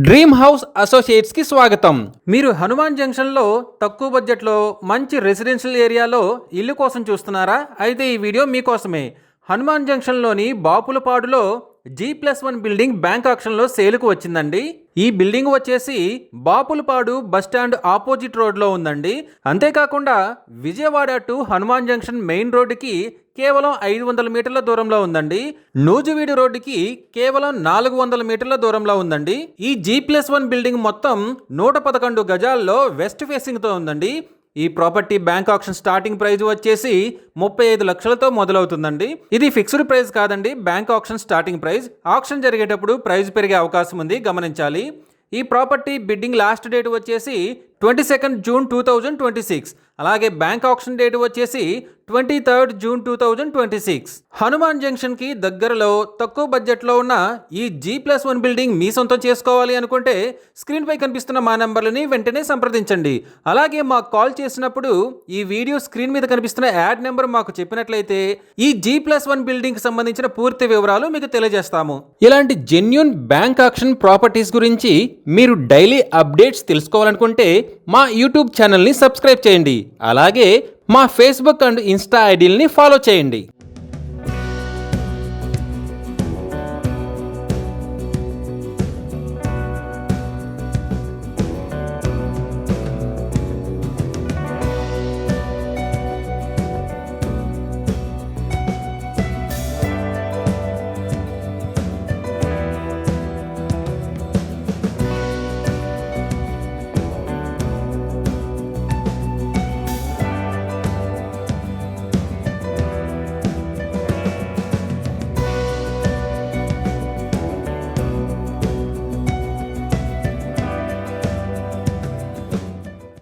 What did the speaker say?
Dream house associates కి స్వాగతం. మీరు హనుమాన్ జంక్షన్ లో తక్కువ బడ్జెట్ లో మంచి రెసిడెన్షియల్ ఏరియాలో ఇల్లు కోసం చూస్తున్నారా? అయితే ఈ వీడియో మీకోసమే. హనుమాన్ జంక్షన్ లోని బాపులపాడులో G+1 బిల్డింగ్ బ్యాంక్ ఆక్షన్లో సేలుకు వచ్చిందండి. ఈ బిల్డింగ్ వచ్చేసి బాపులపాడు బస్టాండ్ ఆపోజిట్ రోడ్లో ఉందండి. అంతేకాకుండా Vijayawada to Hanuman junction main రోడ్డుకి కేవలం 500 మీటర్ల దూరంలో ఉందండి. నూజివీడు రోడ్డుకి కేవలం 400 మీటర్ల దూరంలో ఉందండి. ఈ G+1 బిల్డింగ్ మొత్తం 111 గజాల్లో వెస్ట్ ఫేసింగ్తో ఉందండి. ఈ property bank auction starting price వచ్చేసి 35 లక్షలతో మొదలవుతుందండి. ఇది ఫిక్స్డ్ ప్రైస్ కాదండి, bank auction starting price. Auction జరిగేటప్పుడు ప్రైస్ పెరిగే అవకాశం ఉంది, గమనించాలి. ఈ ప్రాపర్టీ బిడ్డింగ్ లాస్ట్ డేట్ వచ్చేసి 22 జూన్ 2026. అలాగే బ్యాంక్ ఆక్షన్ డేట్ వచ్చేసి 23 జూన్ 2026. హనుమాన్ జంక్షన్ కి దగ్గరలో తక్కువ బడ్జెట్లో ఉన్న ఈ G+1 బిల్డింగ్ మీ సొంతం చేసుకోవాలి అనుకుంటే స్క్రీన్ పై కనిపిస్తున్న మా నంబర్లని వెంటనే సంప్రదించండి. అలాగే మాకు కాల్ చేసినప్పుడు ఈ వీడియో స్క్రీన్ మీద కనిపిస్తున్న యాడ్ నెంబర్ మాకు చెప్పినట్లయితే ఈ G+1 బిల్డింగ్ కి సంబంధించిన పూర్తి వివరాలు మీకు తెలియజేస్తాము. ఇలాంటి జెన్యూన్ బ్యాంక్ ఆక్షన్ ప్రాపర్టీస్ గురించి మీరు డైలీ అప్డేట్స్ తెలుసుకోవాలనుకుంటే మా యూట్యూబ్ ఛానల్ని సబ్స్క్రైబ్ చేయండి. అలాగే మా ఫేస్బుక్ అండ్ ఇన్స్టా ఐడీలని ఫాలో చేయండి.